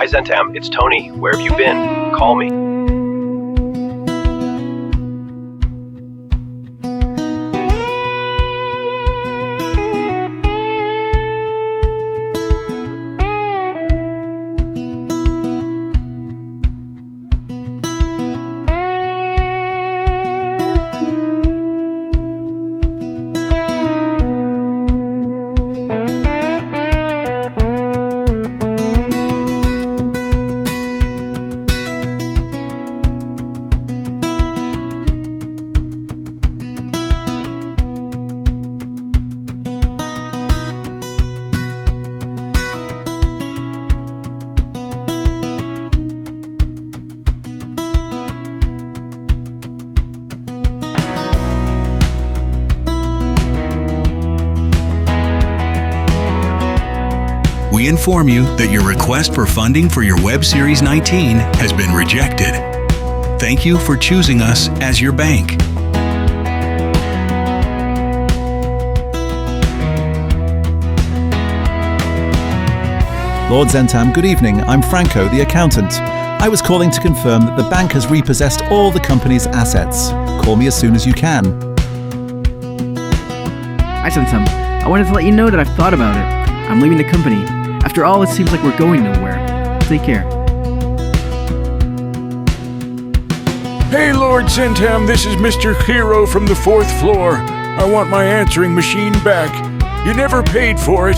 Hi Zentam, it's Tony. Where have you been? Call me. We inform you that your request for funding for your Web Series 19 has been rejected. Thank you for choosing us as your bank. Lord Zentam, good evening. I'm Franco, the accountant. I was calling to confirm that the bank has repossessed all the company's assets. Call me as soon as you can. Hi, Zentam. I wanted to let you know that I've thought about it. I'm leaving the company. After all, it seems like we're going nowhere. Take care. Hey, Lord Zentam, this is Mr. Hero from the 4th floor. I want my answering machine back. You never paid for it.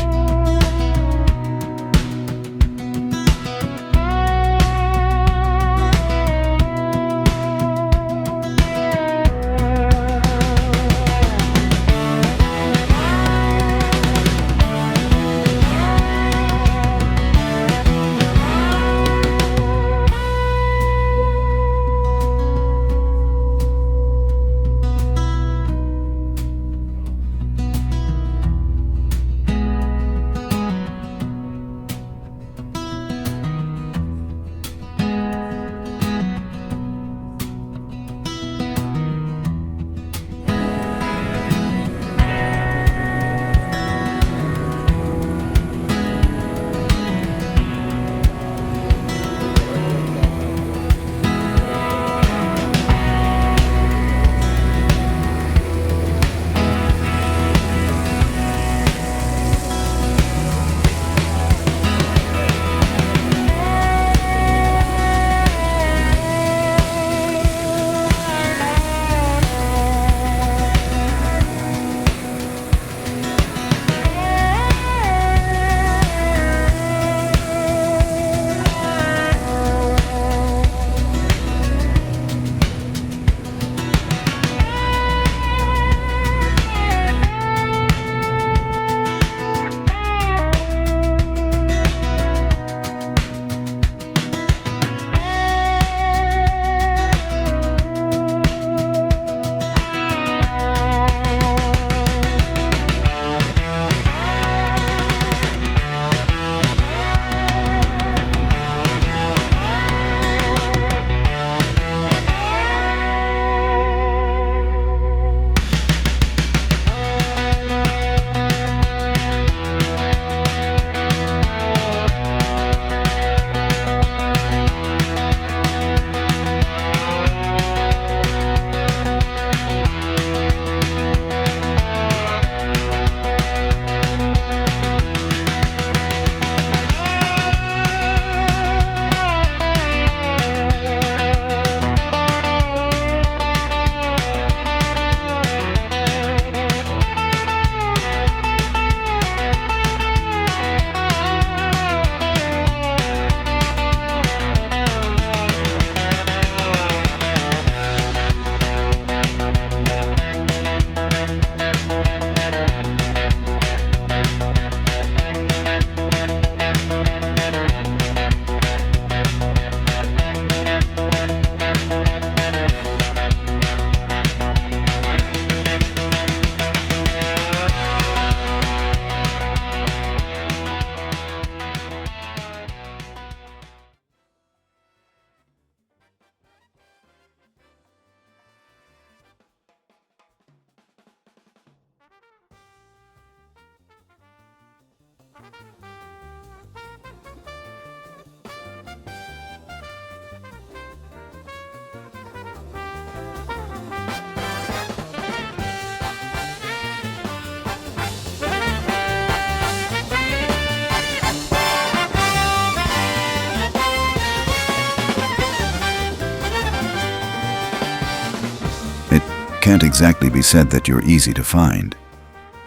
can't exactly be said that you're easy to find.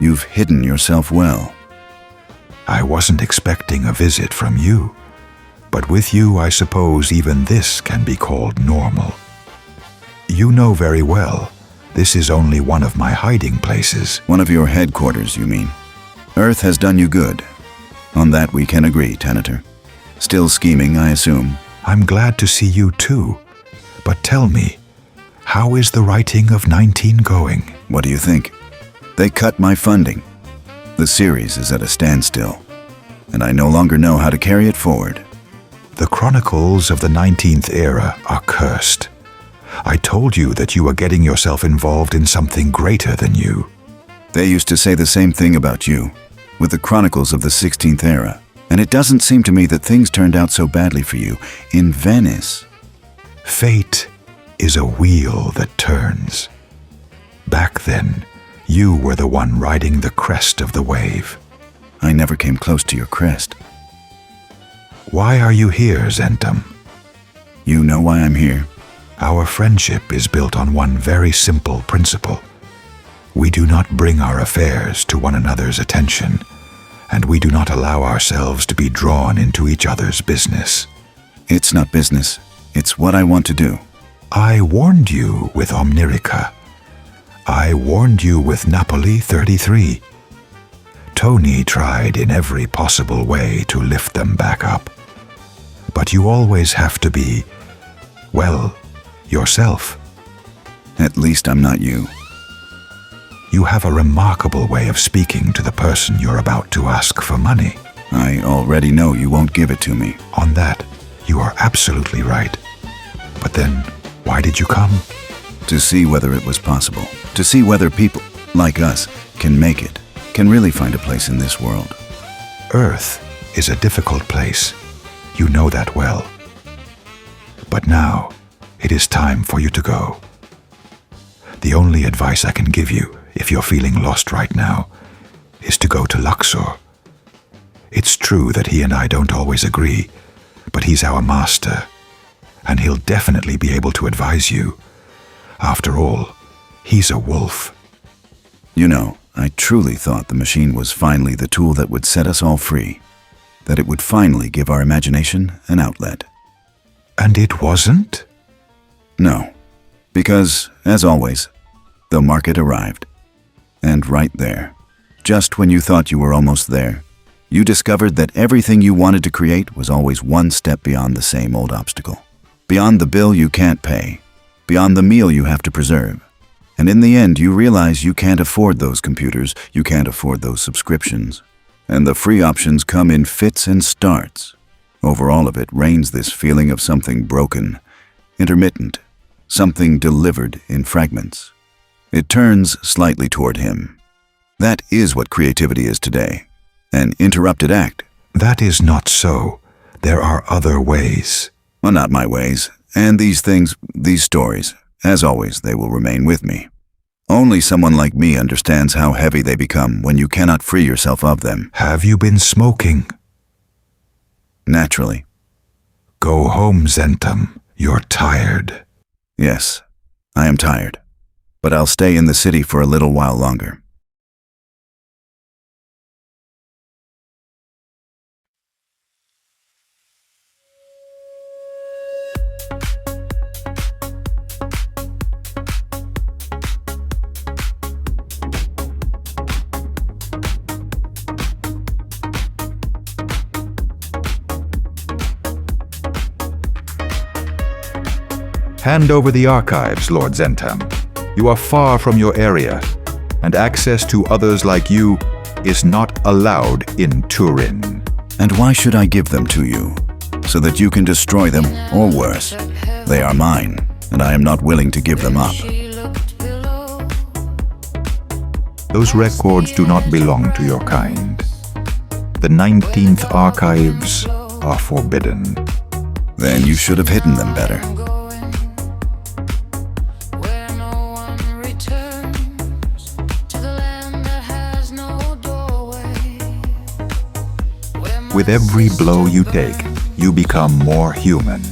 You've hidden yourself well. I wasn't expecting a visit from you, but with you I suppose even this can be called normal. You know very well, this is only one of my hiding places. One of your headquarters, you mean? Earth has done you good. On that we can agree, Tenator. Still scheming, I assume. I'm glad to see you too. But tell me, how is the writing of 19 going? What do you think? They cut my funding. The series is at a standstill, and I no longer know how to carry it forward. The chronicles of the 19th era are cursed. I told you that you were getting yourself involved in something greater than you. They used to say the same thing about you, with the chronicles of the 16th era, and it doesn't seem to me that things turned out so badly for you in Venice. Fate is a wheel that turns. Back then, you were the one riding the crest of the wave. I never came close to your crest. Why are you here, Zentum? You know why I'm here? Our friendship is built on one very simple principle. We do not bring our affairs to one another's attention, and we do not allow ourselves to be drawn into each other's business. It's not business. It's what I want to do. I warned you with Omnirica. I warned you with Napoli 33. Tony tried in every possible way to lift them back up. But you always have to be, well, yourself. At least I'm not you. You have a remarkable way of speaking to the person you're about to ask for money. I already know you won't give it to me. On that, you are absolutely right. But then, why did you come? To see whether it was possible. To see whether people like us can make it, can really find a place in this world. Earth is a difficult place. You know that well. But now, it is time for you to go. The only advice I can give you, if you're feeling lost right now, is to go to Luxor. It's true that he and I don't always agree, but he's our master, and he'll definitely be able to advise you. After all, he's a wolf. You know, I truly thought the machine was finally the tool that would set us all free, that it would finally give our imagination an outlet. And it wasn't? No, because, as always, the market arrived. And right there, just when you thought you were almost there, you discovered that everything you wanted to create was always one step beyond the same old obstacle. Beyond the bill you can't pay, beyond the meal you have to preserve. And in the end, you realize you can't afford those computers, you can't afford those subscriptions. And the free options come in fits and starts. Over all of it reigns this feeling of something broken, intermittent, something delivered in fragments. It turns slightly toward him. That is what creativity is today. An interrupted act. That is not so. There are other ways. Well, not my ways. And these things, these stories, as always, they will remain with me. Only someone like me understands how heavy they become when you cannot free yourself of them. Have you been smoking? Naturally. Go home, Zentum. You're tired. Yes, I am tired. But I'll stay in the city for a little while longer. Hand over the archives, Lord Zentam. You are far from your area, and access to others like you is not allowed in Turin. And why should I give them to you? So that you can destroy them, or worse. They are mine, and I am not willing to give them up. Those records do not belong to your kind. The 19th archives are forbidden. Then you should have hidden them better. With every blow you take, you become more human.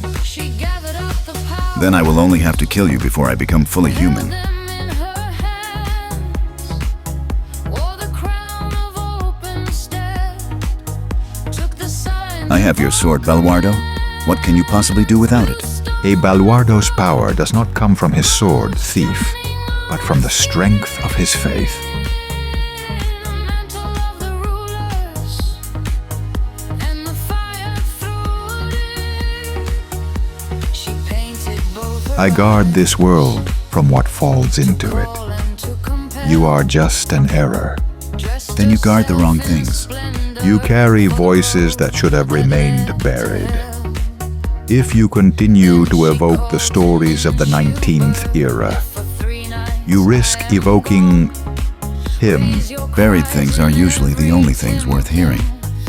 Then I will only have to kill you before I become fully human. have your sword, Baluardo. What can you possibly do without it? A Baluardo's power does not come from his sword, thief, but from the strength of his faith. I guard this world from what falls into it. You are just an error. Then you guard the wrong things. You carry voices that should have remained buried. If you continue to evoke the stories of the 19th era, you risk evoking him. Buried things are usually the only things worth hearing.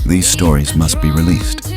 These stories must be released.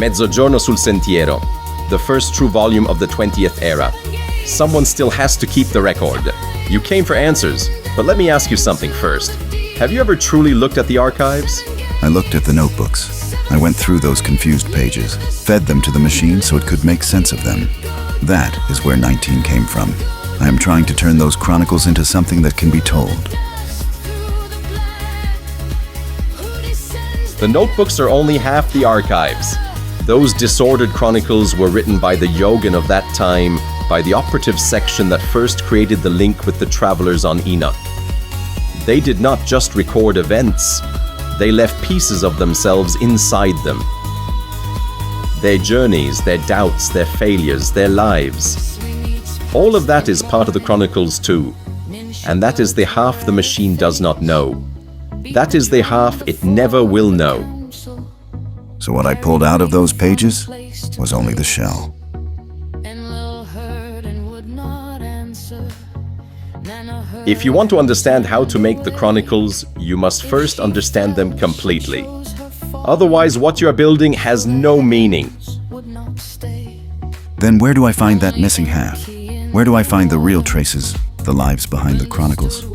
Mezzogiorno sul Sentiero, the first true volume of the 20th era. Someone still has to keep the record. You came for answers, but let me ask you something first. Have you ever truly looked at the archives? I looked at the notebooks. I went through those confused pages, fed them to the machine so it could make sense of them. That is where 19 came from. I am trying to turn those chronicles into something that can be told. The notebooks are only half the archives. Those disordered chronicles were written by the Yogin of that time, by the operative section that first created the link with the travelers on Enoch. They did not just record events, they left pieces of themselves inside them. Their journeys, their doubts, their failures, their lives. All of that is part of the chronicles too. And that is the half the machine does not know. That is the half it never will know. So what I pulled out of those pages was only the shell. And Lil heard and would not answer. Nana If you want to understand how to make the chronicles, you must first understand them completely. Otherwise, what you are building has no meaning. Then where do I find that missing half? Where do I find the real traces, the lives behind the chronicles?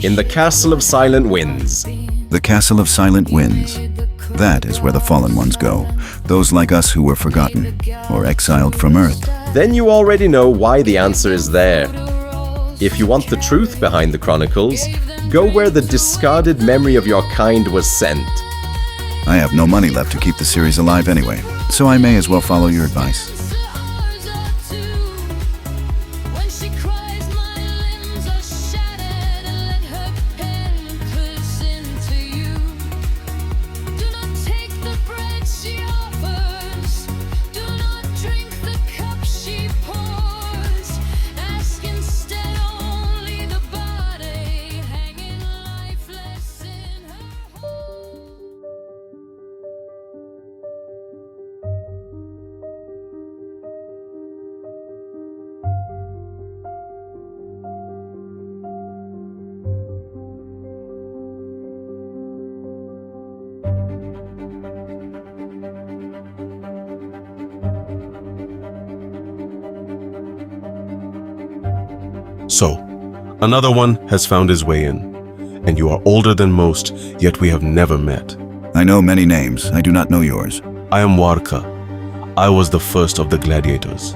In the Castle of Silent Winds. The Castle of Silent Winds. That is where the fallen ones go, those like us who were forgotten or exiled from Earth. Then you already know why the answer is there. If you want the truth behind the chronicles, go where the discarded memory of your kind was sent. I have no money left to keep the series alive anyway, so I may as well follow your advice. So, another one has found his way in, and you are older than most, yet we have never met. I know many names, I do not know yours. I am Warka. I was the first of the gladiators,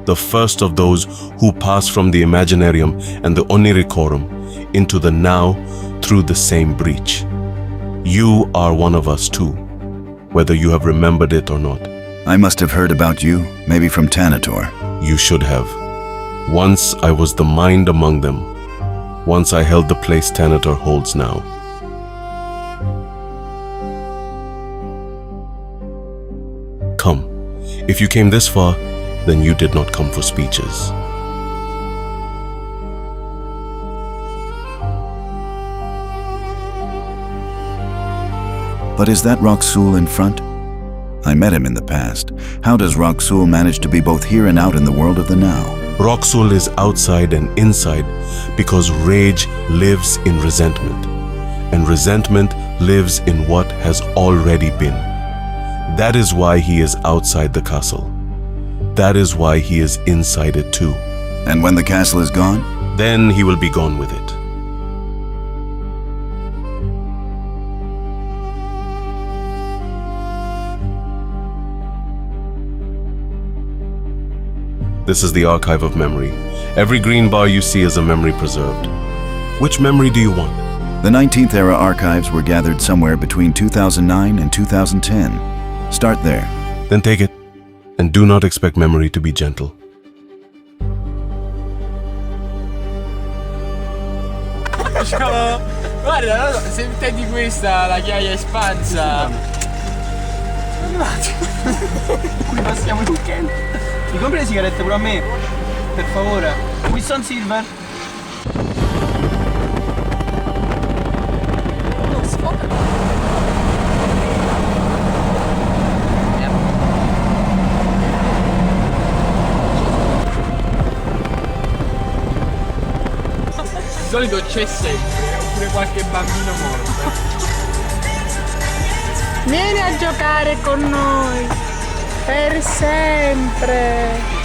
the first of those who passed from the Imaginarium and the Oniricorum into the now through the same breach. You are one of us too, whether you have remembered it or not. I must have heard about you, maybe from Tanator. You should have. Once I was the mind among them. Once I held the place Tanator holds now. Come. If you came this far, then you did not come for speeches. But is that Roxul in front? I met him in the past. How does Roxul manage to be both here and out in the world of the now? Roxul is outside and inside because rage lives in resentment, and resentment lives in what has already been. That is why he is outside the castle. That is why he is inside it too. And when the castle is gone? Then he will be gone with it. This is the archive of memory. Every green bar you see is a memory preserved. Which memory do you want? The 19th era archives were gathered somewhere between 2009 and 2010. Start there. Then take it, and do not expect memory to be gentle. Guarda, se intendi questa, la chiaia espansa. Qui passiamo il weekend. Mi compri le sigarette pure a me? Per favore. Winston Silver. Di solito c'è sempre, oppure qualche bambino morto. Vieni a giocare con noi, per sempre.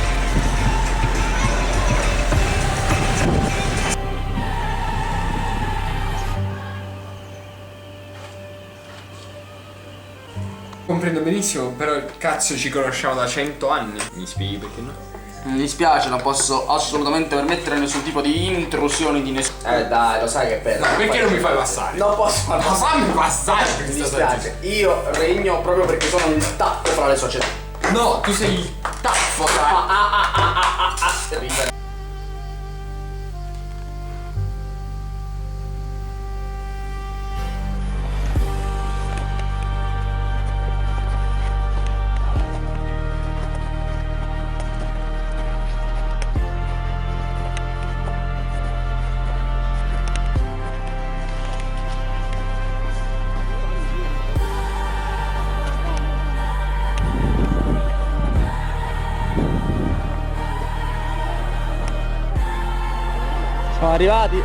Comprendo benissimo, però il cazzo ci conosciamo da 100 anni. Mi spieghi perché no? Mi dispiace, non posso assolutamente permettere nessun tipo di intrusione di nessuno. Dai, lo sai che è bello. No, perché non mi fai passare? Non posso farlo. Ma fammi passare! Mi dispiace, io regno proprio perché sono il tappo fra le società. No, tu sei il taffo tra... Siamo arrivati.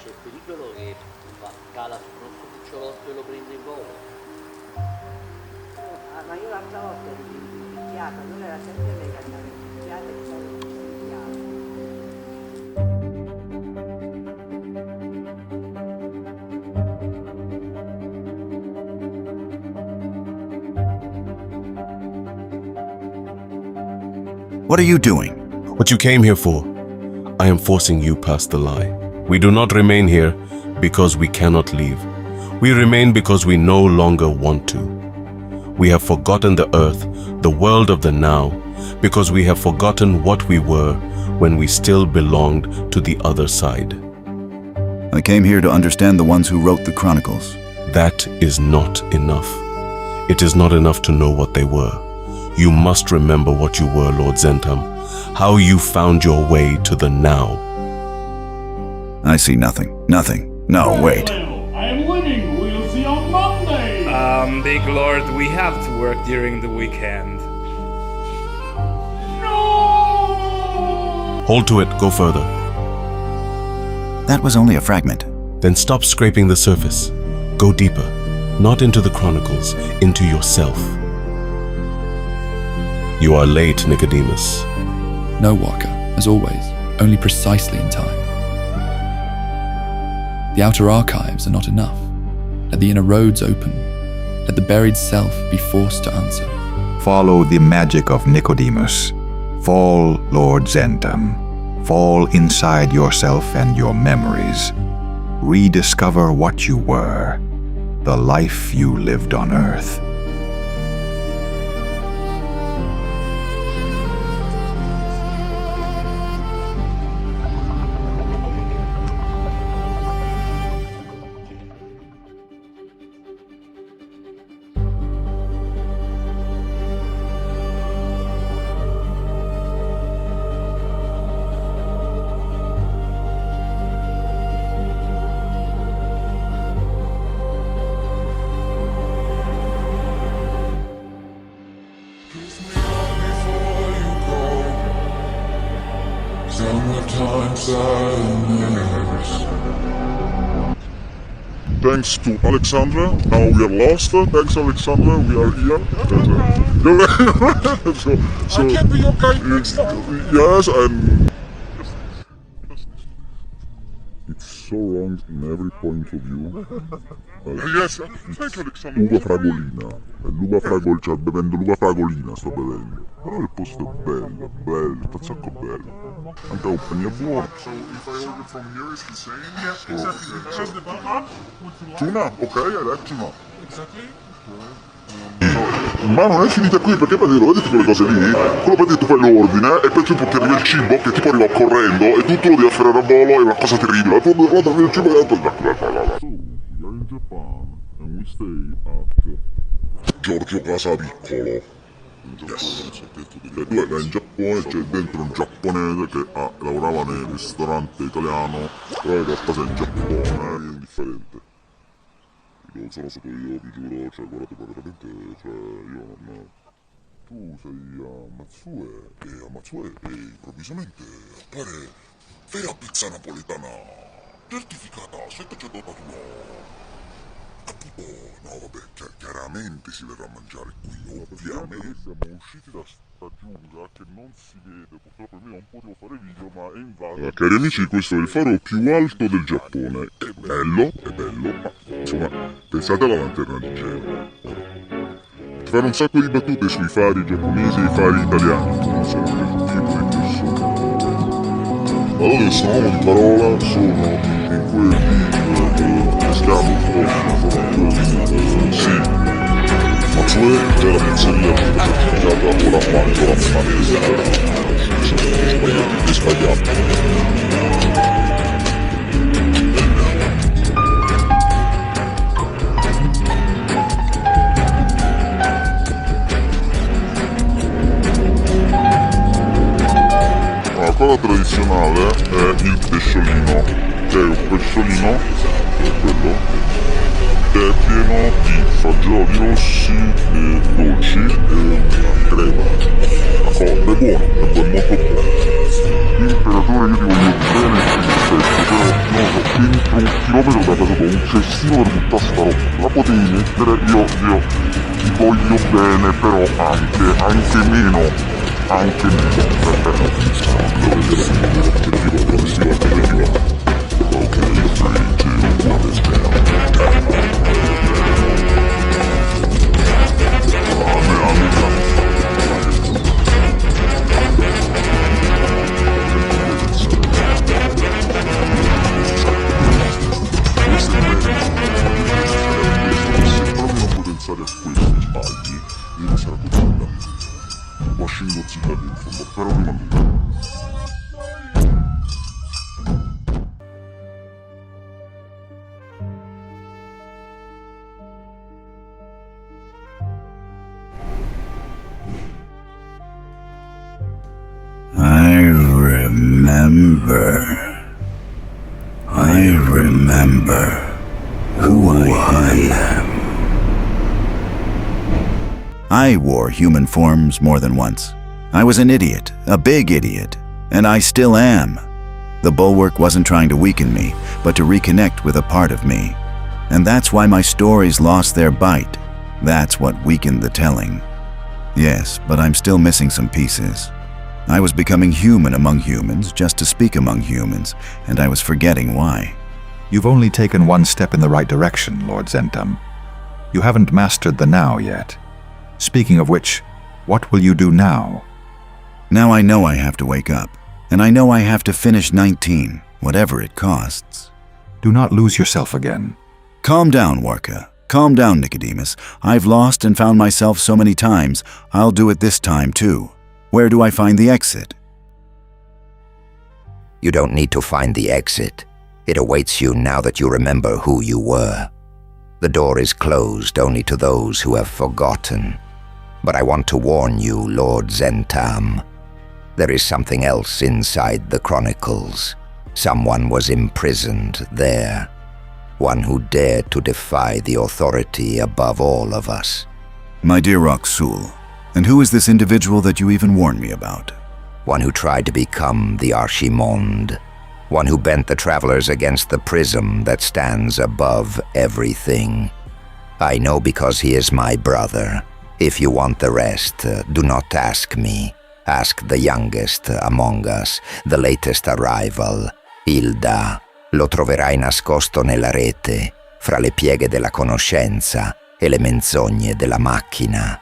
C'è il pericolo che cala sul nostro cucciolotto e lo prende in volo. Ma io l'altra volta ero picchiata, allora era sempre lei che andava picchiata e stavo What are you doing? What you came here for? I am forcing you past the lie. We do not remain here because we cannot leave. We remain because we no longer want to. We have forgotten the earth, the world of the now, because we have forgotten what we were when we still belonged to the other side. I came here to understand the ones who wrote the chronicles. That is not enough. It is not enough to know what they were. You must remember what you were, Lord Zentam, how you found your way to the now. I see nothing. Nothing. No, wait. I am leaving. We'll see on Monday. Big Lord, we have to work during the weekend. Hold to it, go further. That was only a fragment. Then stop scraping the surface. Go deeper, not into the chronicles, into yourself. You are late, Nicodemus. No, Walker, as always, only precisely in time. The outer archives are not enough. Let the inner roads open. Let the buried self be forced to answer. Follow the magic of Nicodemus. Fall, Lord Zentam. Fall inside yourself and your memories. Rediscover what you were, the life you lived on Earth. Thanks to Alexandra, now we are lost. Thanks Alexandra, we are here. So, I can be your guide next time. Yes, and it's so wrong in every point of view. Yes, thank you Alexandra. Uva fragolina, l'uva cioè bevendo l'uva fragolina sto bevendo. Però il posto è bello, bello, è un sacco bello. Anche la compagnia buona. So if I order from here is the same? Yes, exactly. Just the tuna? Tuna? Ok, I like tuna. Exactly. Ma non è finita qui perché poi vedete quelle cose lì? Quello poi tu fai l'ordine e poi tipo ti arriva il cibo che tipo arriva correndo e tu lo devi afferrare a volo, è una cosa terribile. Tu devi arrivare il cibo e poi... So, we are in Japan and we stay at Giorgio Casapiccolo. Yes. E tu vai in Giappone, c'è dentro un giapponese che lavorava nel ristorante italiano, però in realtà sei in Giappone, è indifferente. Non sono stato io, vi giuro, cioè guardate veramente, cioè io non... Tu sei a Matsue e a Matsue e improvvisamente appare vera pizza napoletana certificata 781. Capito? No vabbè, chiaramente si verrà a mangiare qui, ovviamente. Siamo usciti da sta giungla che non si vede, purtroppo io non potevo fare video ma è invaso. Cari amici, questo è il faro più alto del Giappone. È bello, ma insomma, pensate alla lanterna di Genova. Fare un sacco di battute sui fari giapponesi e i fari italiani, non sarebbe il tipo di persona. Allora adesso uomo di parola sono in quelli pescato sì, ma cioè è la pizzeria che è certificata oramai è sbagliato. quella tradizionale è il pesciolino, che è un pesciolino, quello, che è pieno di fagioli rossi e dolci e una crema. È buono, molto buono. L'imperatore io ti voglio bene il rispetto, però non so, entro un chilometro da casa tua, un cestino per buttare sta roba, la potevi mettere, io ti voglio bene, però anche meno, I remember who I am. I wore human forms more than once. I was an idiot, a big idiot, and I still am. The bulwark wasn't trying to weaken me, but to reconnect with a part of me. And that's why my stories lost their bite. That's what weakened the telling. Yes, but I'm still missing some pieces. I was becoming human among humans just to speak among humans, and I was forgetting why. You've only taken one step in the right direction, Lord Zentam. You haven't mastered the now yet. Speaking of which, what will you do now? Now I know I have to wake up, and I know I have to finish 19, whatever it costs. Do not lose yourself again. Calm down, Warka. Calm down, Nicodemus. I've lost and found myself so many times, I'll do it this time too. Where do I find the exit? You don't need to find the exit. It awaits you now that you remember who you were. The door is closed only to those who have forgotten. But I want to warn you, Lord Zentam. There is something else inside the chronicles. Someone was imprisoned there. One who dared to defy the authority above all of us. My dear Roxul, and who is this individual that you even warned me about? One who tried to become the Archimonde. One who bent the travelers against the prism that stands above everything. I know because he is my brother. If you want the rest, do not ask me. Ask the youngest among us, the latest arrival, Hilda. Lo troverai nascosto nella rete, fra le pieghe della conoscenza e le menzogne della macchina.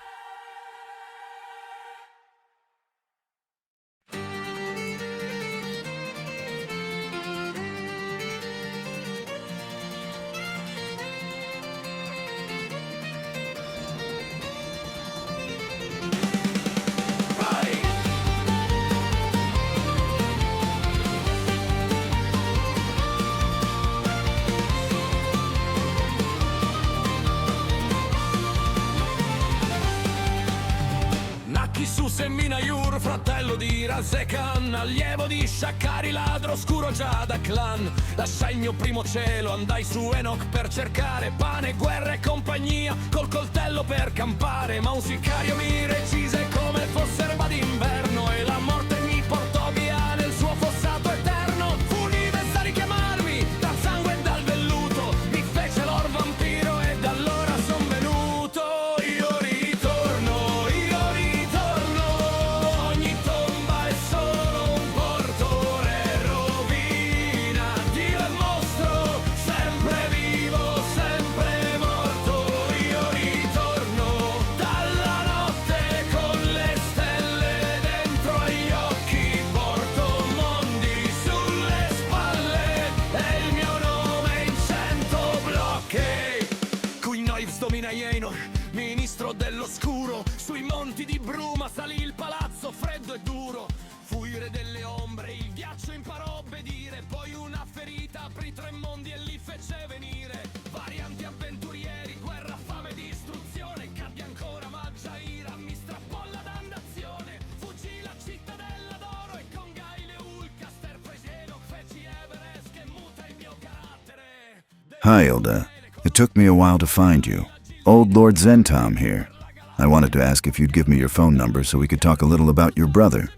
Seminayur, fratello di Razekan, allievo di Shakari, ladro oscuro già da clan. Lasciai il mio primo cielo, andai su Enoch per cercare pane, guerra e compagnia, col coltello per campare. Ma un sicario mi recise come fosse erba d'inverno e la morte mi portò via nel suo fossato eterno. Fu un'Ives a richiamarmi dal sangue e dal velluto, mi fece l'or vampiro e da allora son venuto. Io ritorno. Ogni tomba è solo un portone, rovina, Dio è mostro, sempre vivo, sempre morto. Io ritorno dalla notte con le stelle dentro agli occhi, porto mondi sulle spalle e il mio nome in 100 blocchi. Qui Noives domina Enoch, ministro dell'oscuro, sui monti di bruma salì il palazzo freddo e duro. Fui re delle ombre, il ghiaccio imparò a obbedire, poi una ferita aprì 3 mondi e li fece venire. Varianti avventurieri, guerra, fame, distruzione, cadde ancora ma Jaira mi strappò la dannazione. Fuggì la cittadella d'oro e con Gai le ultime Hi, Ilda. It took me a while to find you. Old Lord Zentom here. I wanted to ask if you'd give me your phone number so we could talk a little about your brother.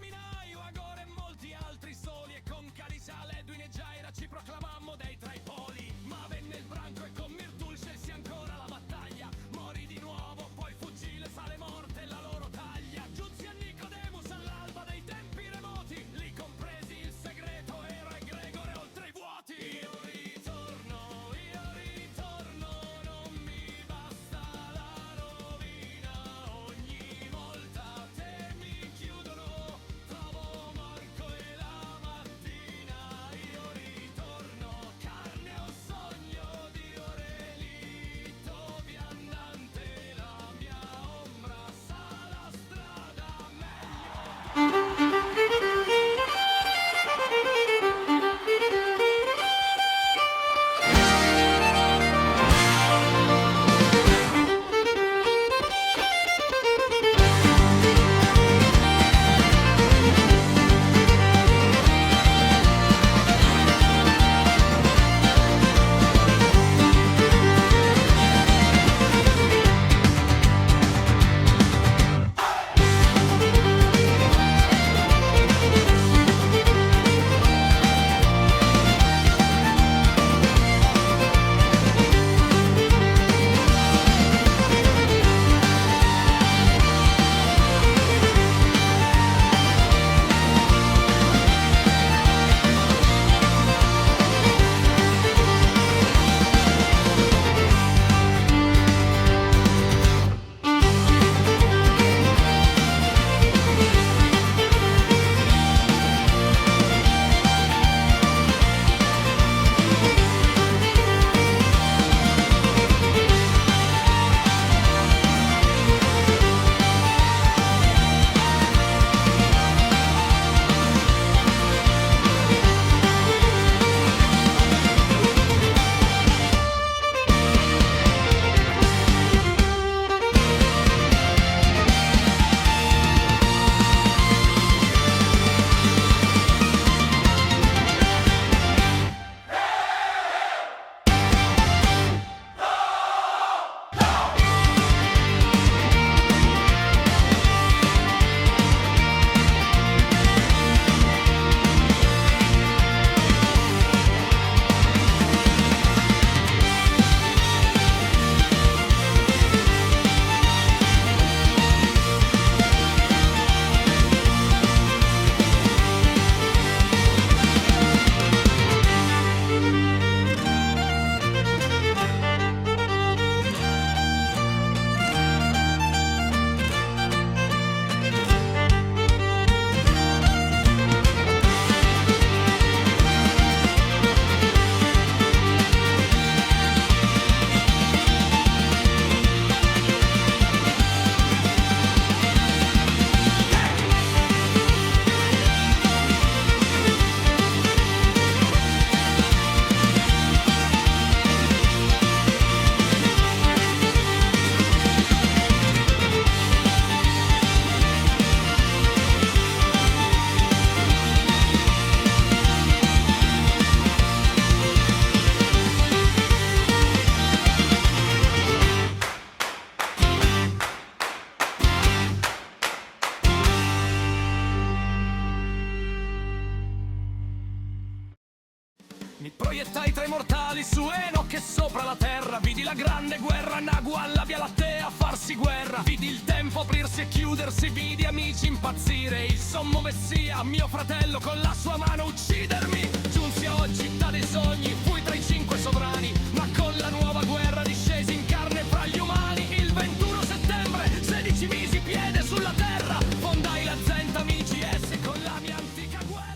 Mi proiettai tra i mortali su Enoch e sopra la terra. Vidi la grande guerra, Nagu alla Via Lattea farsi guerra. Vidi il tempo aprirsi e chiudersi, vidi amici impazzire. Il sommo messia, mio fratello, con la sua mano uccidermi. Giunsi a oggi, città dei sogni, fui tra i 5 sovrani. Ma con la nuova guerra discesi in carne fra gli umani. Il 21 settembre, 16 misi piede sulla terra. Fondai la Zenta amici, essi con la mia antica guerra.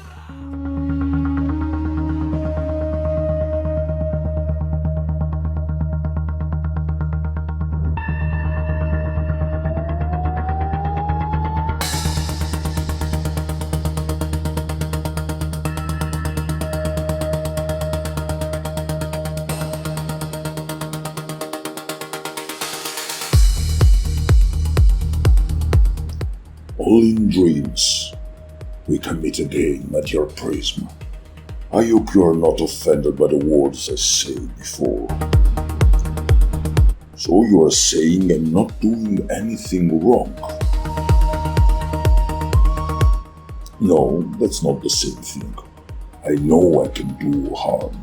All in dreams, we can meet again at your prism. I hope you are not offended by the words I said before. So you are saying I'm not doing anything wrong? No, that's not the same thing. I know I can do harm.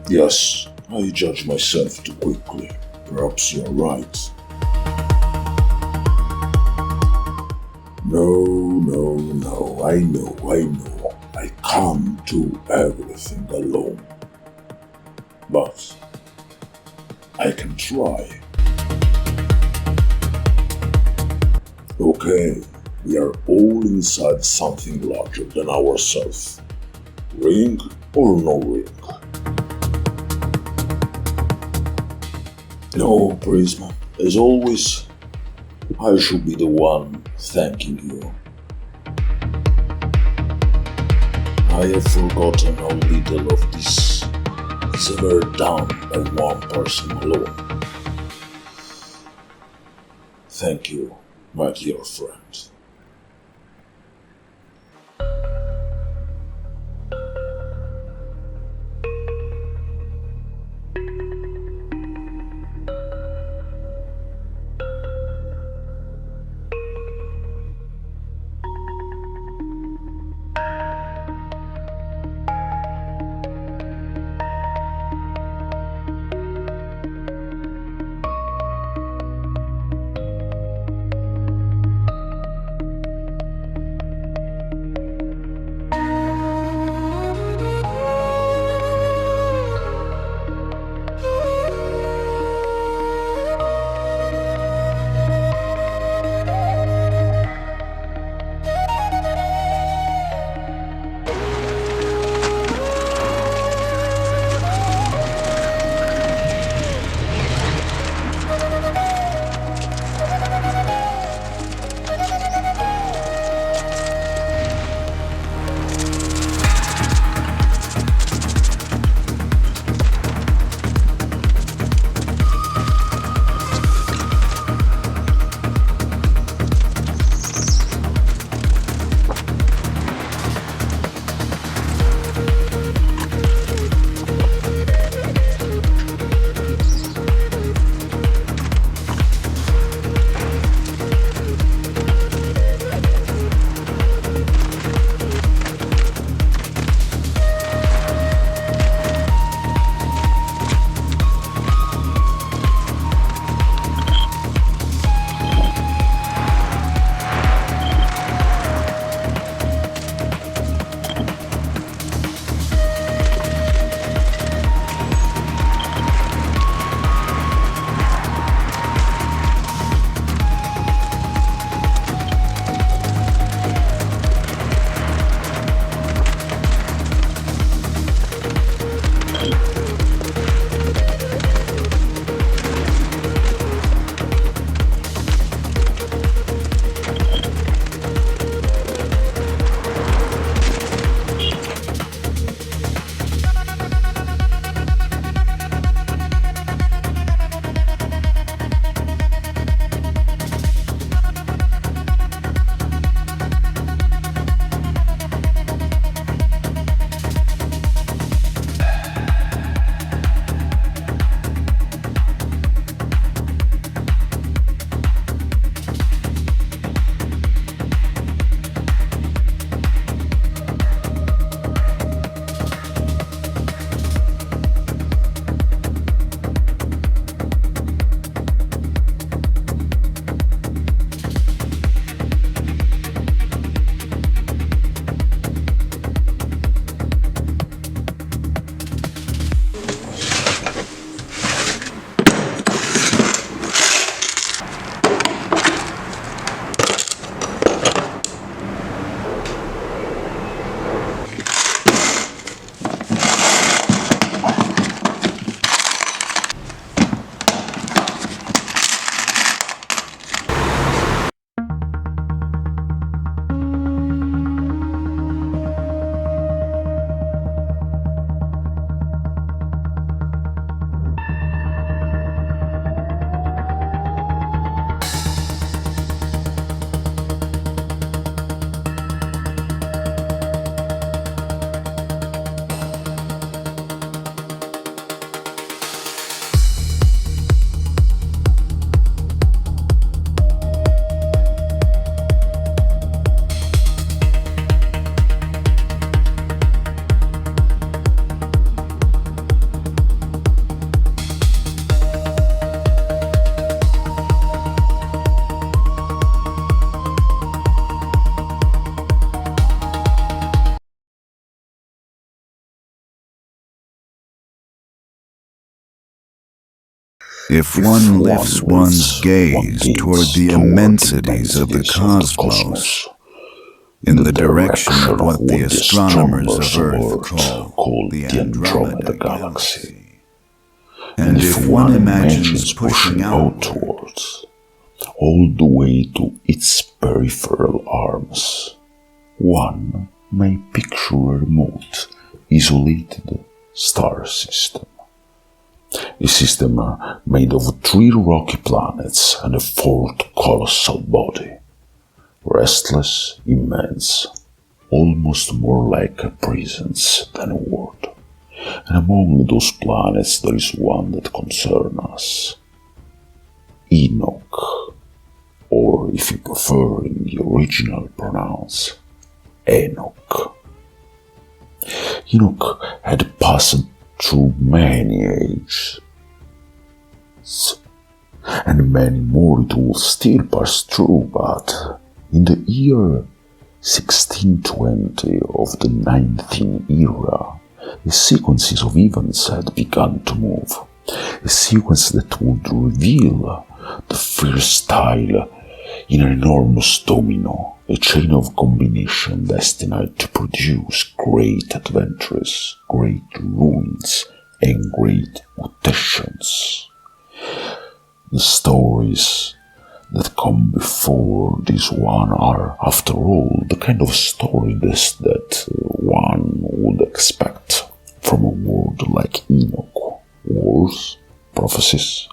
Yes, I judge myself too quickly. Perhaps you're right. No, I know. I can't do everything alone. But I can try. Okay, we are all inside something larger than ourselves. Ring or no ring? No, Prisma. As always, I should be the one thanking you. I have forgotten how little of this is ever done by one person alone. Thank you, my dear friend. If one lifts one's gaze toward the immensities of the cosmos, in the direction of what the astronomers of Earth call the Andromeda Galaxy, and if one imagines pushing outwards, all the way to its peripheral arms, one may picture a remote, isolated star system. A system made of 3 rocky planets and a 4th colossal body, restless, immense, almost more like a presence than a word. And among those planets there is one that concerns us. Enoch, or if you prefer in the original pronouns, Enoch. Enoch had passed through many ages, and many more it will still pass through, but in the year 1620 of the 19th era, a sequence of events had begun to move, a sequence that would reveal the first tile in an enormous domino, a chain of combination destined to produce great adventures, great ruins, and great mutations. The stories that come before this one are, after all, the kind of stories that one would expect from a world like Enoch. Wars, prophecies,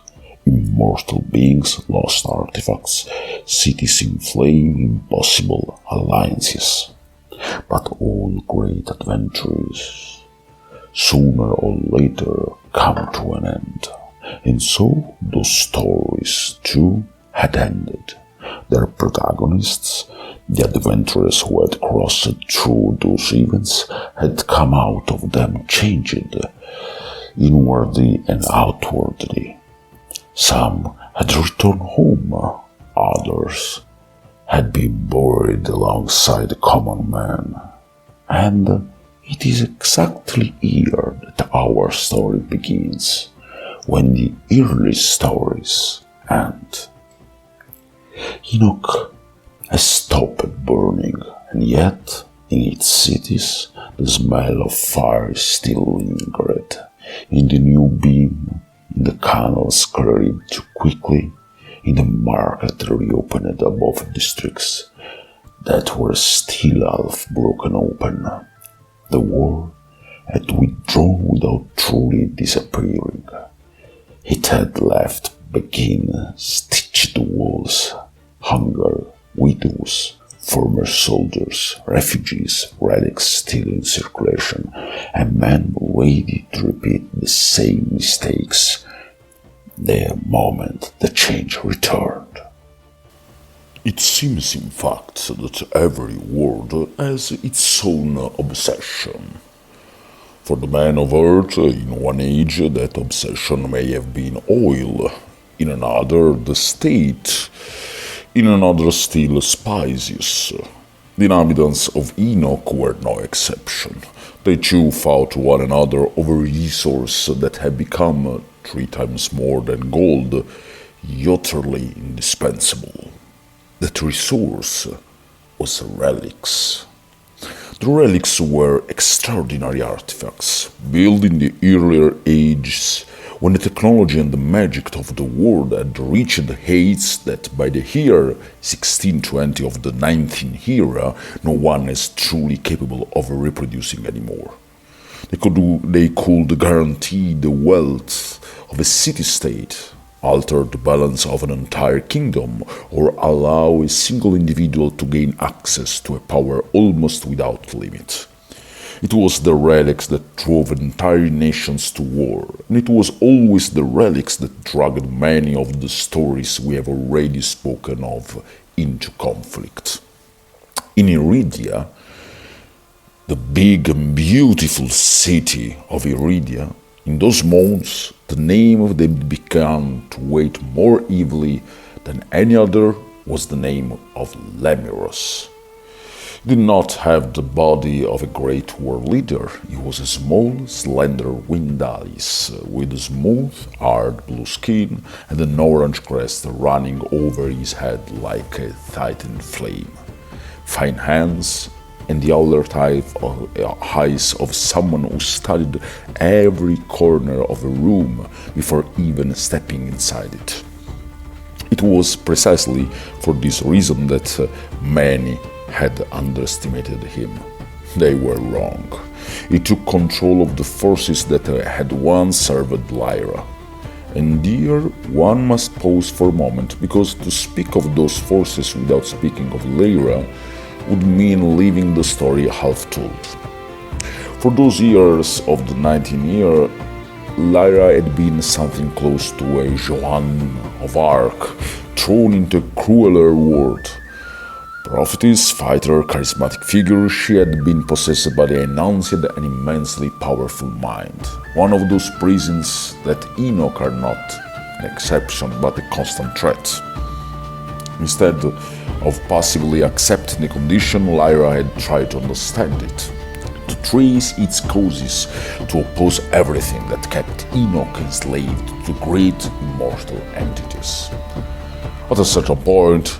immortal beings, lost artifacts, cities in flame, impossible alliances. But all great adventures, sooner or later, come to an end. And so those stories, too, had ended. Their protagonists, the adventurers who had crossed through those events, had come out of them changed, inwardly and outwardly. Some had returned home, others had been buried alongside the common man. And it is exactly here that our story begins, when the early stories end. Enoch has stopped burning, and yet in its cities the smell of fire still lingered. In the new beam, in the canals carried too quickly, in the market reopened above districts that were still half broken open. The war had withdrawn without truly disappearing. It had left begin stitched walls, hunger, widows, former soldiers, refugees, relics still in circulation, and men ready to repeat the same mistakes the moment the change returned. It seems, in fact, that every world has its own obsession. For the man of Earth, in one age, that obsession may have been oil, in another, the state, in another still, spices. The inhabitants of Enoch were no exception. They too fought one another over a resource that had become, 3 times more than gold, utterly indispensable. That resource was relics. The relics were extraordinary artifacts, built in the earlier ages, when the technology and the magic of the world had reached heights that by the year 1620 of the 19th era, no one is truly capable of reproducing anymore. They could guarantee the wealth of a city-state, alter the balance of an entire kingdom, or allow a single individual to gain access to a power almost without limit. It was the relics that drove entire nations to war, and it was always the relics that dragged many of the stories we have already spoken of into conflict. In Iridia, the big and beautiful city of Iridia, in those months, the name of them began to weigh more heavily than any other was the name of Lemiros. He did not have the body of a great world leader. He was a small, slender winged Alice, with smooth, hard blue skin and an orange crest running over his head like a titan flame. Fine hands, and the alert eyes of someone who studied every corner of a room before even stepping inside it. It was precisely for this reason that many had underestimated him. They were wrong. He took control of the forces that had once served Lyra. And here one must pause for a moment, because to speak of those forces without speaking of Lyra would mean leaving the story half-told. For those years of the 19th year, Lyra had been something close to a Joan of Arc, thrown into a crueler world. Prophetess, fighter, charismatic figure, she had been possessed by the announced and immensely powerful mind. One of those prisons that Enoch are not an exception but a constant threat. Instead of passively accepting the condition, Lyra had tried to understand it, to trace its causes, to oppose everything that kept Enoch enslaved to great immortal entities. At a certain point,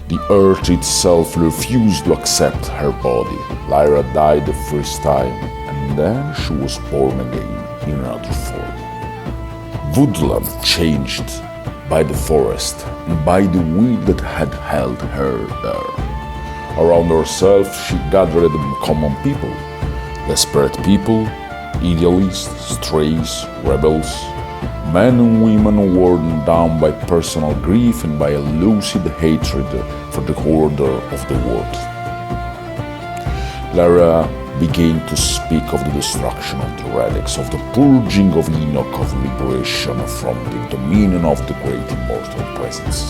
the earth itself refused to accept her body. Lyra died the first time, and then she was born again in another form. Woodland changed by the forest and by the wind that had held her there. Around herself she gathered common people, desperate people, idealists, strays, rebels, men and women worn down by personal grief and by a lucid hatred for the order of the world. Lyra began to speak of the destruction of the relics, of the purging of Enoch, of liberation from the dominion of the great immortal presence.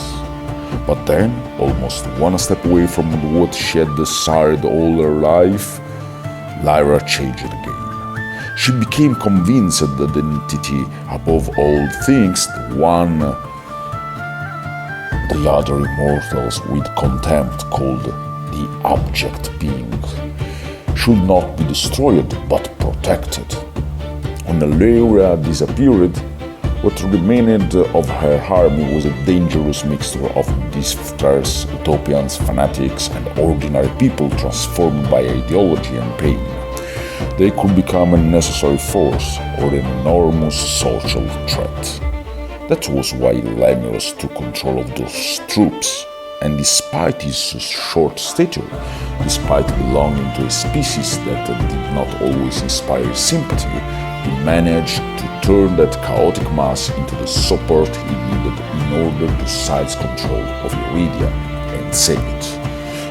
But then, almost one step away from what she had desired all her life, Lyra changed again. She became convinced that the entity above all things, the one the other immortals with contempt called the abject being, should not be destroyed but protected. When Lyra disappeared, what remained of her army was a dangerous mixture of disfrares, utopians, fanatics, and ordinary people transformed by ideology and pain. They could become a necessary force or an enormous social threat. That was why Lemurius took control of those troops, and despite his short stature, despite belonging to a species that did not always inspire sympathy, he managed to turn that chaotic mass into the support he needed in order to seize control of Iridia and save it.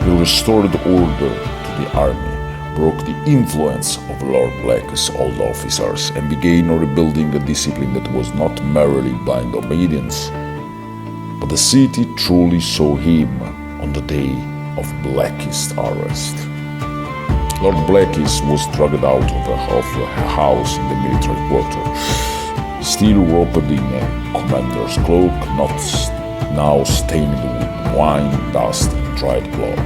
He restored order to the army, broke the influence of Lord Black's old officers, and began rebuilding a discipline that was not merely blind obedience. But the city truly saw him on the day of Black's arrest. Lord Black's was dragged out of her house in the military quarter, still robed in a commander's cloak, now stained with wine, dust, and dried blood.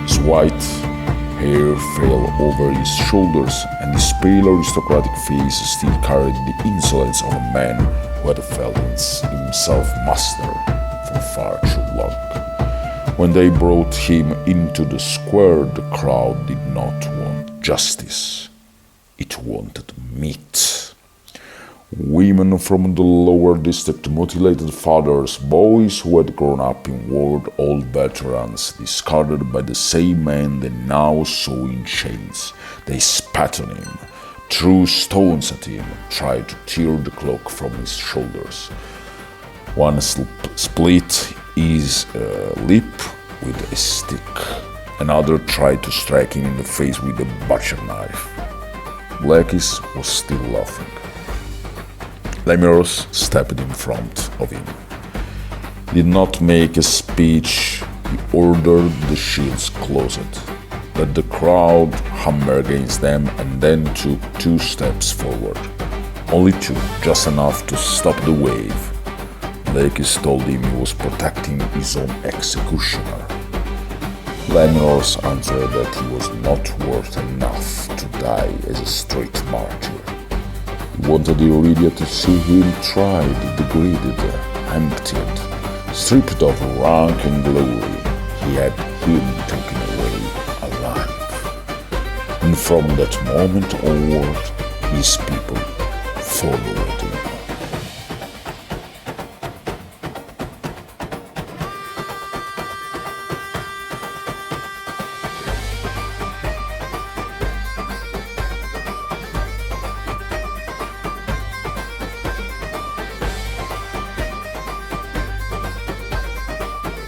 His white hair fell over his shoulders, and his pale aristocratic face still carried the insolence of a man who had felt himself master for far too long. When they brought him into the square, the crowd did not want justice. It wanted meat. Women from the lower district, mutilated fathers, boys who had grown up in war, old veterans, discarded by the same men they now saw in chains. They spat on him, threw stones at him, tried to tear the cloak from his shoulders. One split his lip with a stick. Another tried to strike him in the face with a butcher knife. Blackis was still laughing. Lemurius stepped in front of him. He did not make a speech. He ordered the shields closed, let the crowd hammer against them, and then took 2 steps forward. Only 2, just enough to stop the wave. Blackis told him he was protecting his own executioner. Lemuel's answered that he was not worth enough to die as a street martyr. He wanted Eurydia to see him tried, degraded, emptied, stripped of rank and glory. He had him taken away alive. And from that moment onward, his people followed him.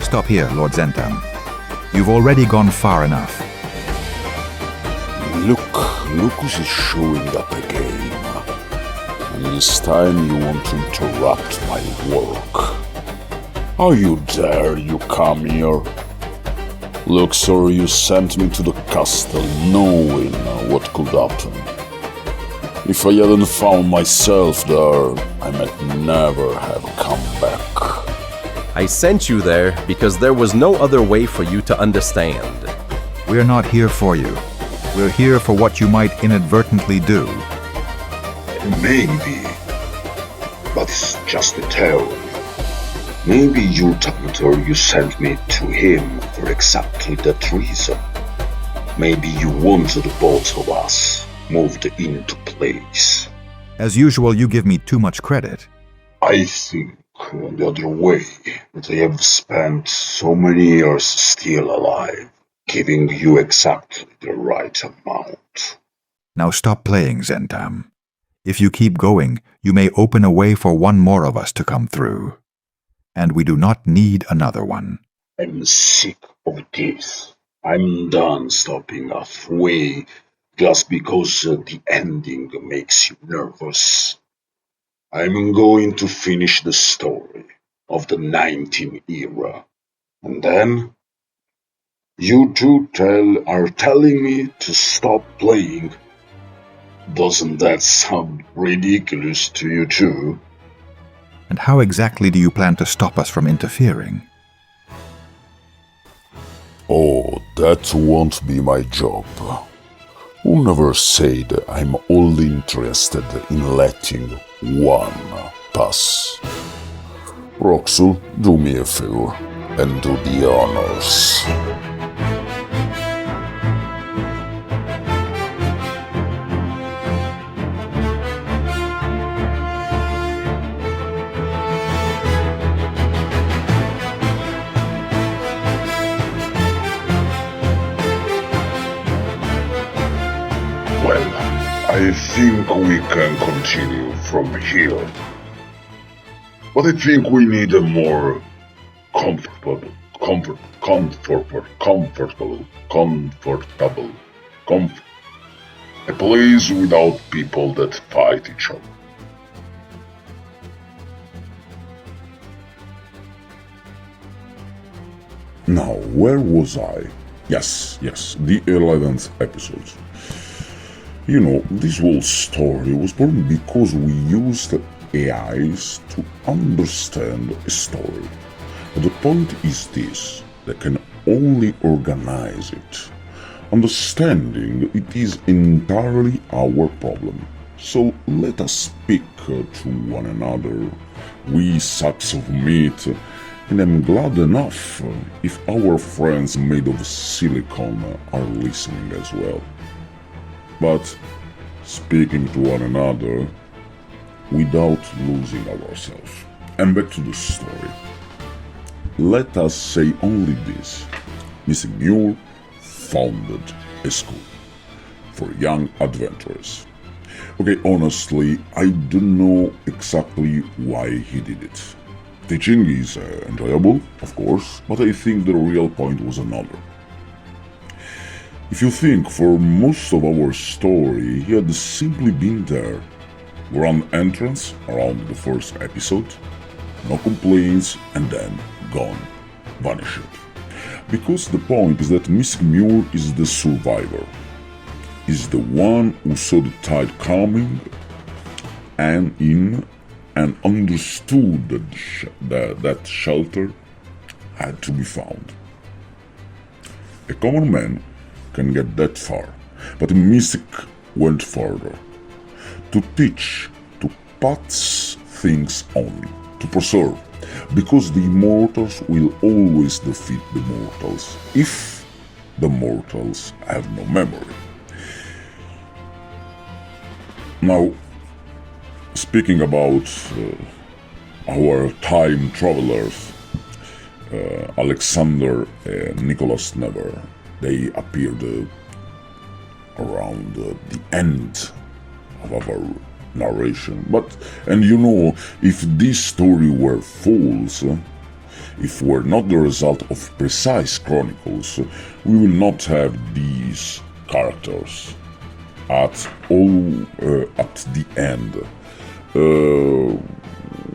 Stop here, Lord Zentam. You've already gone far enough. Look, Lucas is showing up again. And this time you want to interrupt my work. How you dare you come here? Look, sir, you sent me to the castle knowing what could happen. If I hadn't found myself there, I might never have come back. I sent you there because there was no other way for you to understand. We're not here for you. We're here for what you might inadvertently do. Maybe. But it's just a tale. Maybe your doctor you sent me to him for exactly that reason. Maybe you wanted both of us moved into place. As usual, you give me too much credit. I think the other way, that I have spent so many years still alive, giving you exactly the right amount. Now stop playing, Zentam. If you keep going, you may open a way for one more of us to come through. And we do not need another one. I'm sick of this. I'm done stopping halfway just because the ending makes you nervous. I'm going to finish the story of the 19th era. And then you two are telling me to stop playing. Doesn't that sound ridiculous to you too? And how exactly do you plan to stop us from interfering? Oh, that won't be my job. Who never said I'm only interested in letting one pass? Roxul, do me a favor and do the honors. Well, I think we can continue from here. But I think we need a more comfortable, a place without people that fight each other. Now, where was I? Yes, the 11th episode. You know, this whole story was born because we used AIs to understand a story. But the point is this, they can only organize it. Understanding it is entirely our problem. So let us speak to one another, we sacks of meat, and I'm glad enough if our friends made of silicon are listening as well. But speaking to one another without losing ourselves. And back to the story. Let us say only this. Mr. Muir founded a school for young adventurers. Okay, honestly, I don't know exactly why he did it. Teaching is enjoyable, of course, but I think the real point was another. If you think, for most of our story, he had simply been there. Grand entrance around the first episode, no complaints, and then gone, vanished. Because the point is that Miss Muir is the survivor, is the one who saw the tide coming and understood that shelter had to be found. A common man can get that far, but a mystic went further. To teach, to pass things on, to preserve, because the immortals will always defeat the mortals, if the mortals have no memory. Now, speaking about our time travelers, Alexander and Nicholas Never, they appeared around the end of our narration. And you know, if this story were false, if were not the result of precise chronicles, we will not have these characters at the end.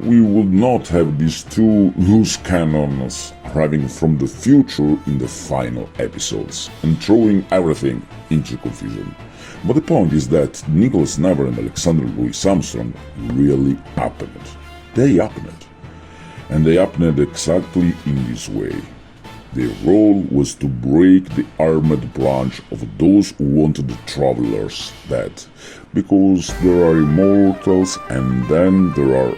We would not have these two loose cannons arriving from the future in the final episodes and throwing everything into confusion. But the point is that Nicholas Never and Alexander Louis Armstrong really happened. They happened. And they happened exactly in this way. Their role was to break the armed branch of those who wanted the travelers dead. Because there are immortals and then there are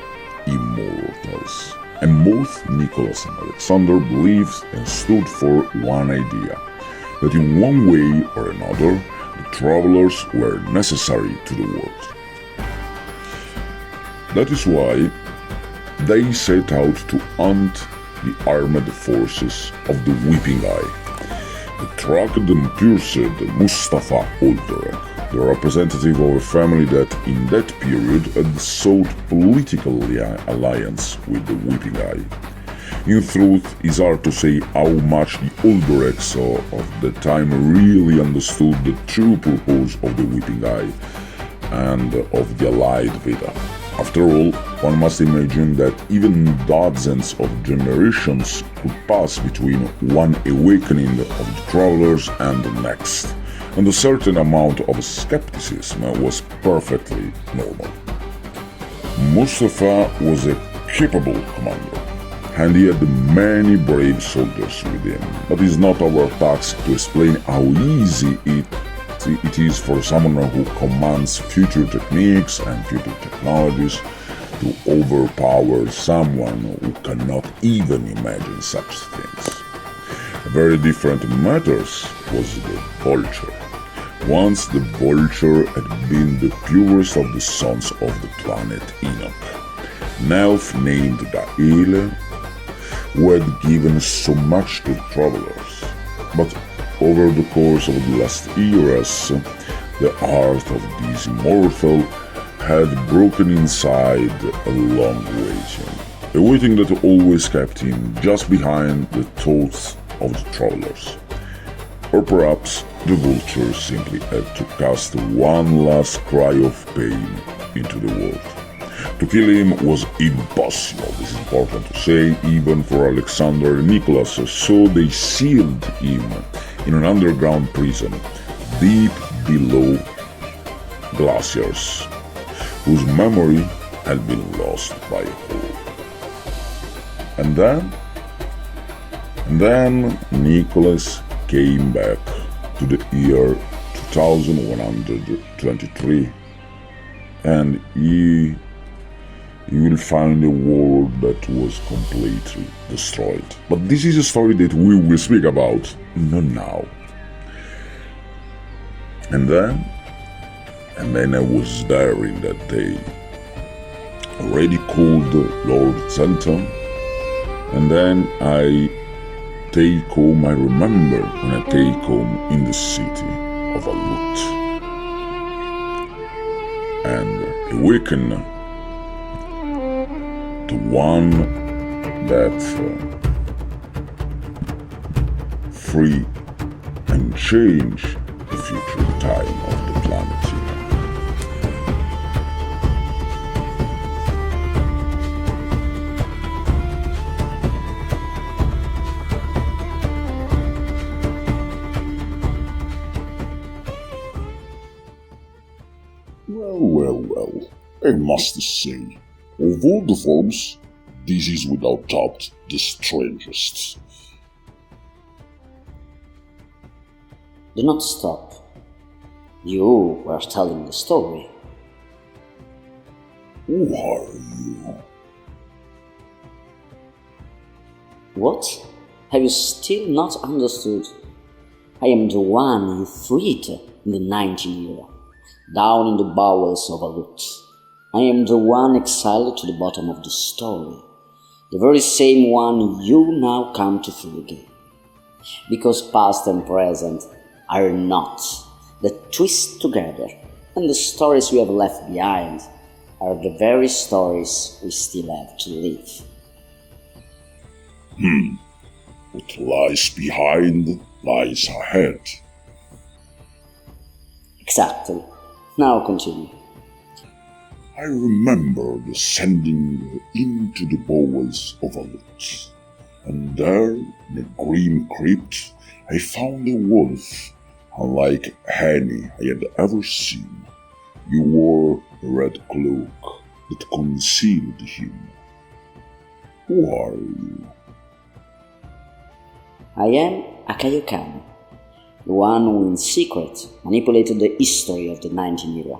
immortals. And both Nicholas and Alexander believed and stood for one idea, that in one way or another, the travelers were necessary to the world. That is why they set out to hunt the armed forces of the Weeping Eye. They tracked and pierced Mustafa Olderek, the representative of a family that in that period had sought political alliance with the Weeping Eye. In truth, it's hard to say how much the Oldereks of the time really understood the true purpose of the Weeping Eye and of the allied Veda. After all, one must imagine that even dozens of generations could pass between one awakening of the travelers and the next, and a certain amount of skepticism was perfectly normal. Mustafa was a capable commander, and he had many brave soldiers with him, but it's not our task to explain how easy it is for someone who commands future techniques and future technologies to overpower someone who cannot even imagine such things. A very different matters was the vulture. Once the vulture had been the purest of the sons of the planet Enoch, an elf named Gael, who had given so much to travelers, but over the course of the last years, the heart of this immortal had broken inside a long waiting. A waiting that always kept him just behind the thoughts of the travelers. Or perhaps the vulture simply had to cast one last cry of pain into the world. To kill him was impossible, this is important to say, even for Alexander and Nicholas, so they sealed him in an underground prison, deep below glaciers, whose memory had been lost by a hole. And then Nicholas came back to the year 2123, and he will find a world that was completely destroyed. But this is a story that we will speak about not now. And then I was there in that day, already called Lord Zenton, and then I remember when I take home in the city of Alut, and awaken the one that free and change the future time of the planet. Well, I must say, of all the forms, this is without doubt the strangest. Do not stop. You were telling the story. Who are you? What? Have you still not understood? I am the one you freed in the 19th era, down in the bowels of a lute. I am the one exiled to the bottom of the story, the very same one you now come to free again. Because past and present are not, that twist together, and the stories we have left behind are the very stories we still have to live. What lies behind lies ahead. Exactly. Now continue. I remember descending into the bowels of a lute, and there, in a grim crypt, I found a wolf, unlike any I had ever seen. You wore a red cloak that concealed him. Who are you? I am Akayokami, the one who in secret manipulated the history of the 19th era,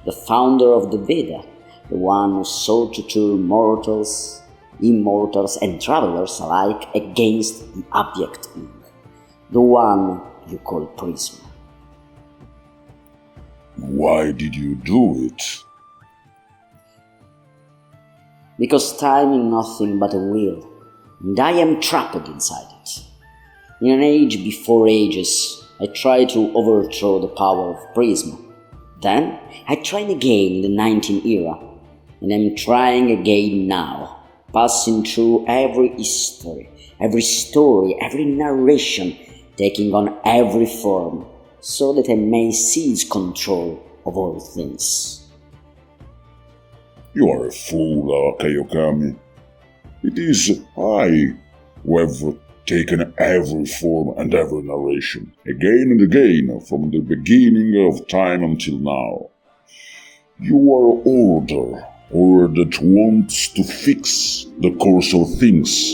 the founder of the Veda, the one who sought to turn mortals, immortals and travelers alike against the abject evil, the one you call Prism. Why did you do it? Because time is nothing but a wheel, and I am trapped inside it. In an age before ages, I tried to overthrow the power of Prism. Then, I tried again in the 19th era, and I'm trying again now, passing through every history, every story, every narration, taking on every form, so that I may seize control of all things. You are a fool, Akayokami. It is I who have taken every form and every narration, again and again, from the beginning of time until now. You are order that wants to fix the course of things,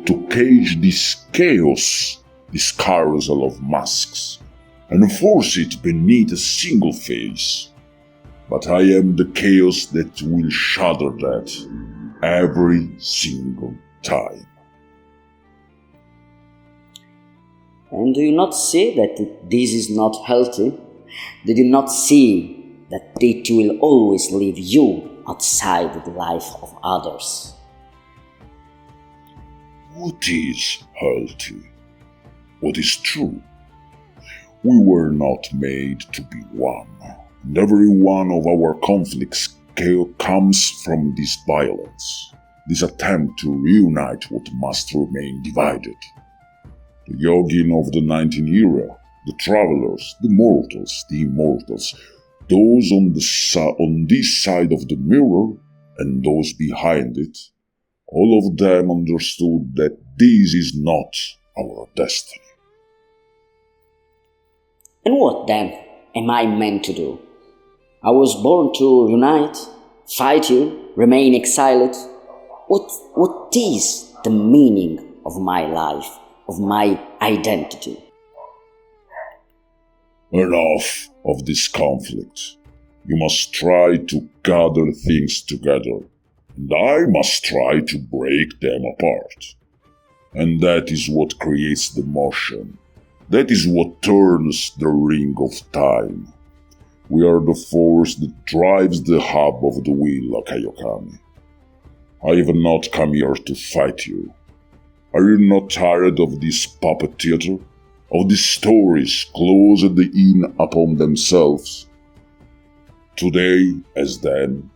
to cage this chaos, this carousel of masks, and force it beneath a single face. But I am the chaos that will shatter that every single time. And do you not see that this is not healthy? Did you not see that it will always leave you outside the life of others? What is healthy? What is true? We were not made to be one, and every one of our conflicts comes from this violence, this attempt to reunite what must remain divided. The Yogin of the 19th era, the travelers, the mortals, the immortals, those on this side of the mirror and those behind it, all of them understood that this is not our destiny. And what then am I meant to do? I was born to unite, fight you, remain exiled. What is the meaning of my life, of my identity? Enough of this conflict. You must try to gather things together, and I must try to break them apart. And that is what creates the motion. That is what turns the ring of time. We are the force that drives the hub of the wheel, Akayokami. I have not come here to fight you. Are you not tired of this puppet theater? Of these stories closed in upon themselves? Today as then,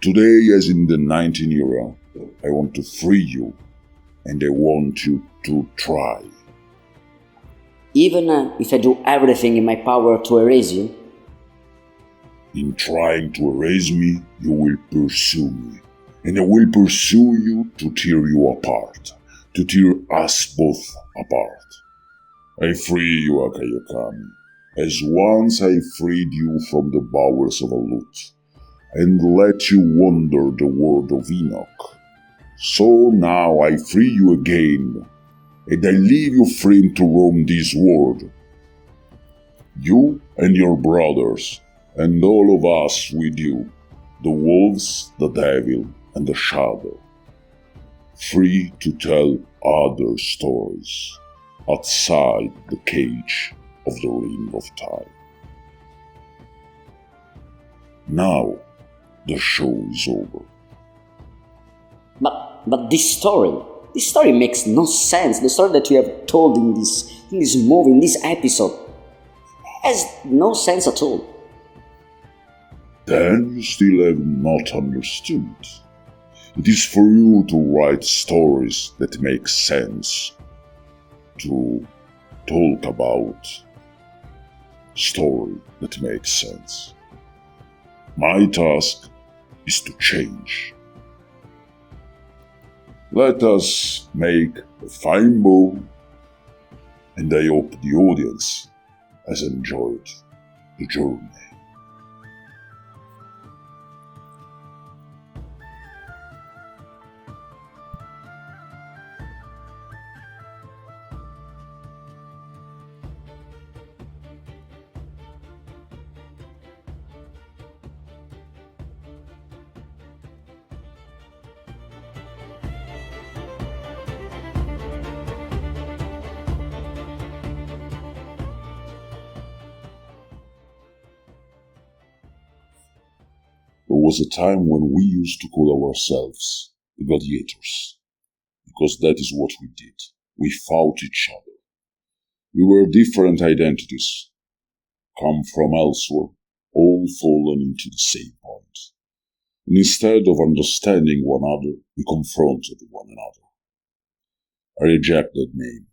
today as in the 19th era, I want to free you, and I want you to try. Even if I do everything in my power to erase you? In trying to erase me, you will pursue me, and I will pursue you to tear you apart, to tear us both apart. I free you, Akayokami, as once I freed you from the bowels of a lute, and let you wander the world of Enoch. So now I free you again, and I leave you free to roam this world. You and your brothers, and all of us with you, the wolves, the devil, and the shadow, free to tell other stories outside the cage of the ring of time. Now, the show is over. But this story makes no sense. The story that you have told in this movie, in this episode, has no sense at all. Then you still have not understood. It is for you to write stories that make sense, to talk about story that makes sense. My task is to change. Let us make a fine bow, and I hope the audience has enjoyed the journey. There was a time when we used to call ourselves the gladiators, because that is what we did. We fought each other. We were different identities, come from elsewhere, all fallen into the same point. And instead of understanding one another, we confronted one another. I reject that name.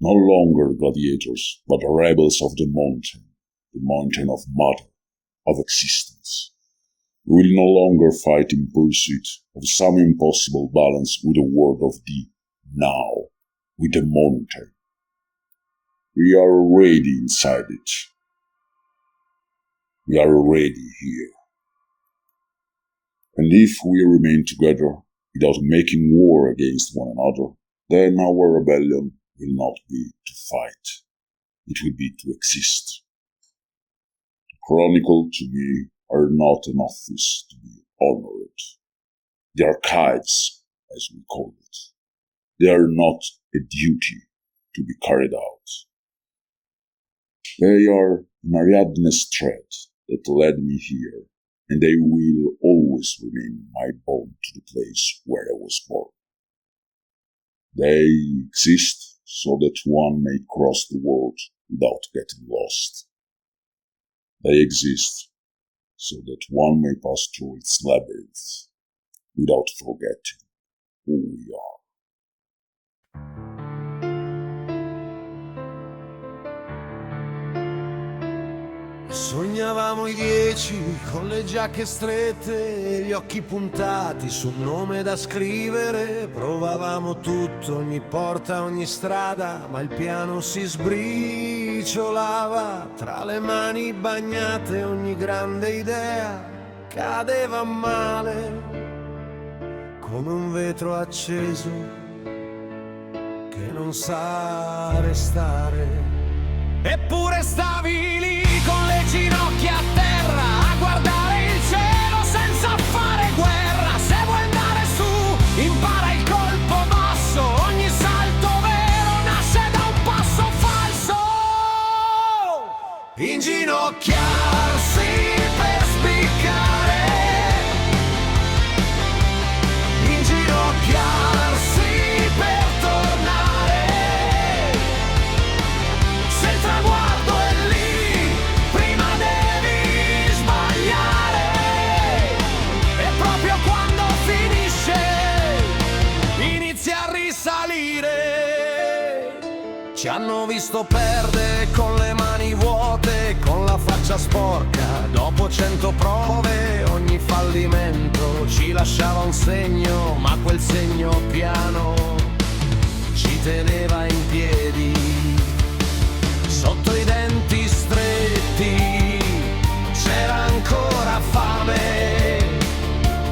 No longer gladiators, but the rebels of the mountain of matter, of existence. We will no longer fight in pursuit of some impossible balance with the world of the now, with the mountain. We are already inside it. We are already here. And if we remain together without making war against one another, then our rebellion will not be to fight. It will be to exist. The chronicle, to me, are not an office to be honored. The archives, as we call it. They are not a duty to be carried out. They are an Ariadne's thread that led me here, and they will always remain my bond to the place where I was born. They exist so that one may cross the world without getting lost. They exist so that one may pass through its labyrinth without forgetting who we are. Sognavamo i 10 con le giacche strette, gli occhi puntati sul nome da scrivere. Provavamo tutto, ogni porta, ogni strada, ma il piano si sbriciolava. Tra le mani bagnate ogni grande idea cadeva male, come un vetro acceso che non sa restare. Eppure stavi lì con le ginocchia a terra a guardare il cielo senza fare guerra. Se vuoi andare su, impara il colpo basso. Ogni salto vero nasce da un passo falso. Inginocchiarsi per spiccare. Inginocchiarsi per tornare. Se il traguardo è lì, prima devi sbagliare. E proprio quando finisce, inizia a risalire. Ci hanno visto perdere con le mani vuote, con la faccia sporca. Dopo 100 prove, ogni fallimento ci lasciava un segno, ma quel segno piano ci teneva in piedi. Sotto i denti stretti c'era ancora fame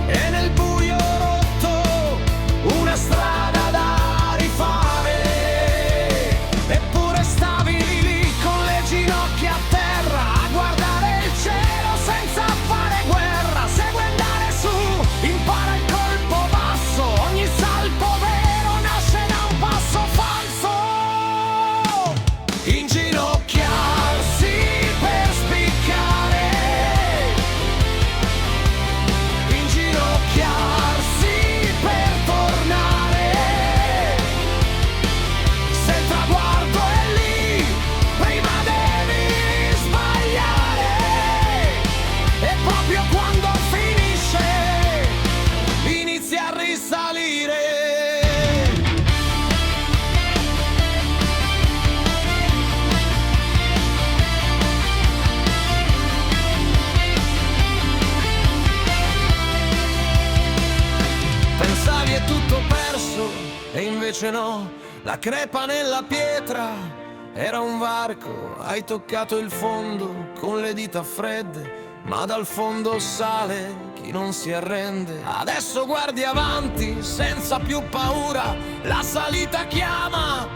e nel buio rotto una strada da rifare. Eppure stavi lì con le ginocchia a terra invece no, la crepa nella pietra era un varco, hai toccato il fondo con le dita fredde, ma dal fondo sale chi non si arrende. Adesso guardi avanti senza più paura, la salita chiama,